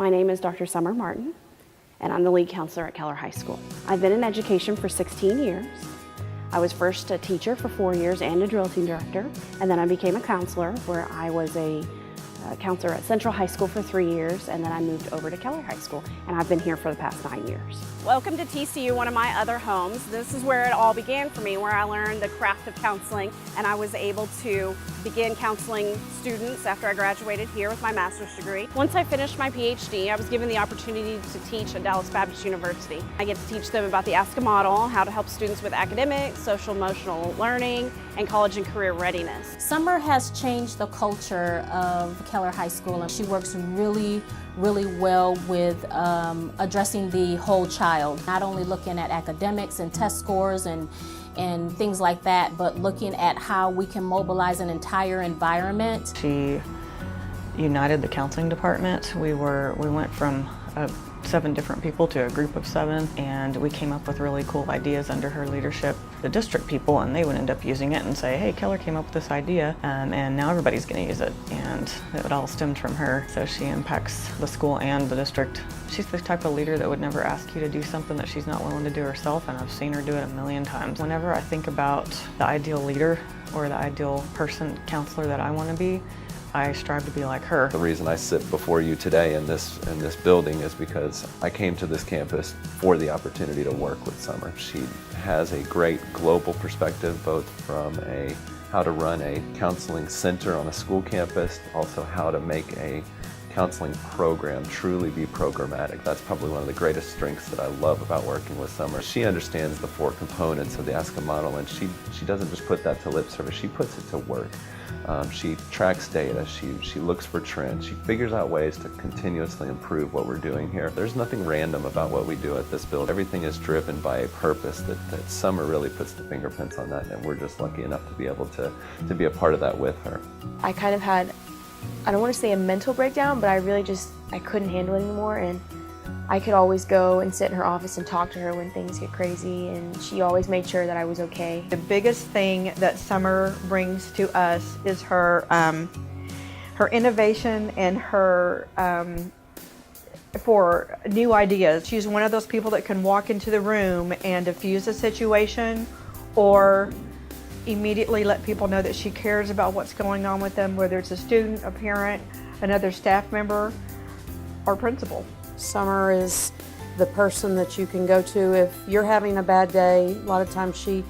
My name is Dr. Summer Martin, and I'm the lead counselor at Keller High School. I've been in education for 16 years. I was first a teacher for 4 years and a drill team director, and then I became a counselor where I was a counselor at Central High School for 3 years, and then I moved over to Keller High School, and I've been here for the past 9 years. Welcome to TCU, one of my other homes. This is where it all began for me, where I learned the craft of counseling, and I was able to begin counseling students after I graduated here with my master's degree. Once I finished my PhD, I was given the opportunity to teach at Dallas Baptist University. I get to teach them about the SCOY model, how to help students with academics, social emotional learning, and college and career readiness. Summer has changed the culture of Keller High School, and she works really well with addressing the whole child, not only looking at academics and test scores and things like that, but looking at how we can mobilize an entire environment. She united the counseling department. We went from 7 different people to a group of 7, and we came up with really cool ideas under her leadership. The district people, and they would end up using it and say, hey, Keller came up with this idea, and now everybody's going to use it. And it all stemmed from her. So she impacts the school and the district. She's the type of leader that would never ask you to do something that she's not willing to do herself, and I've seen her do it a million times. Whenever I think about the ideal leader or the ideal counselor that I want to be, I strive to be like her. The reason I sit before you today in this building is because I came to this campus for the opportunity to work with Summer. She has a great global perspective, both from how to run a counseling center on a school campus, also how to make a counseling program truly be programmatic. That's probably one of the greatest strengths that I love about working with Summer. She understands the 4 components of the SCOY model, and she doesn't just put that to lip service, she puts it to work. She tracks data, she looks for trends, she figures out ways to continuously improve what we're doing here. There's nothing random about what we do at this building. Everything is driven by a purpose that Summer really puts the fingerprints on that, and we're just lucky enough to be able to be a part of that with her. I kind of had, I don't want to say a mental breakdown, but I couldn't handle it anymore, and I could always go and sit in her office and talk to her when things get crazy, and she always made sure that I was okay. The biggest thing that Summer brings to us is her innovation and her for new ideas. She's one of those people that can walk into the room and diffuse a situation or immediately let people know that she cares about what's going on with them, whether it's a student, a parent, another staff member, or principal. Summer is the person that you can go to if you're having a bad day. A lot of times she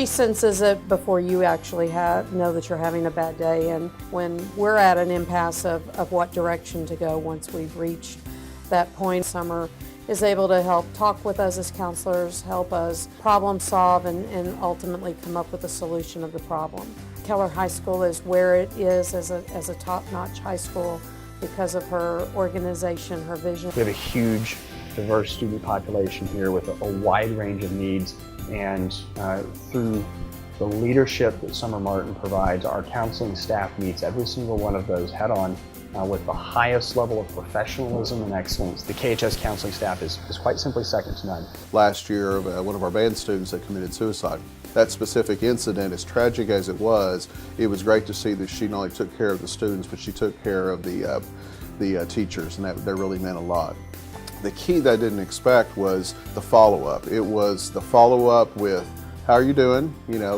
senses it before you actually know that you're having a bad day, and when we're at an impasse of what direction to go once we've reached that point, Summer is able to help talk with us as counselors, help us problem solve, and ultimately come up with a solution of the problem. Keller High School is where it is as a top-notch high school because of her organization, her vision. We have a huge, diverse student population here with a wide range of needs, and through the leadership that Summer Martin provides, our counseling staff meets every single one of those head-on with the highest level of professionalism and excellence. The KHS counseling staff is quite simply second to none. Last year, one of our band students that committed suicide. That specific incident, as tragic as it was great to see that she not only took care of the students, but she took care of the teachers, and that really meant a lot. The key that I didn't expect was the follow-up. It was the follow-up with, how are you doing?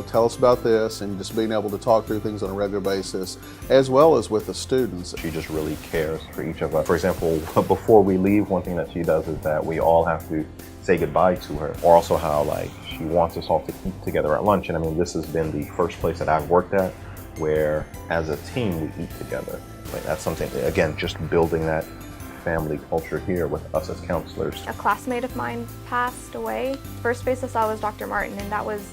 Tell us about this, and just being able to talk through things on a regular basis, as well as with the students. She just really cares for each of us. For example, before we leave, one thing that she does is that we all have to say goodbye to her, or also how she wants us all to eat together at lunch. And I mean, this has been the first place that I've worked at where as a team we eat together. That's something, again, just building that family culture here with us as counselors. A classmate of mine passed away. First face I saw was Dr. Martin, and that was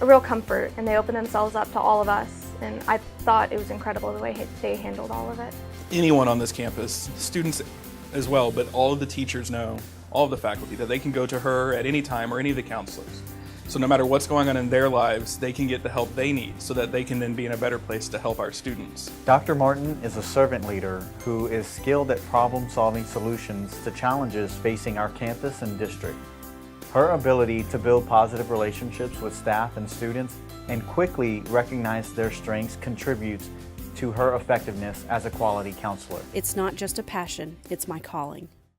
a real comfort, and they opened themselves up to all of us, and I thought it was incredible the way they handled all of it. Anyone on this campus, students as well, but all of the teachers know, all of the faculty, that they can go to her at any time, or any of the counselors. So no matter what's going on in their lives, they can get the help they need so that they can then be in a better place to help our students. Dr. Martin is a servant leader who is skilled at problem-solving solutions to challenges facing our campus and district. Her ability to build positive relationships with staff and students and quickly recognize their strengths contributes to her effectiveness as a quality counselor. It's not just a passion, it's my calling.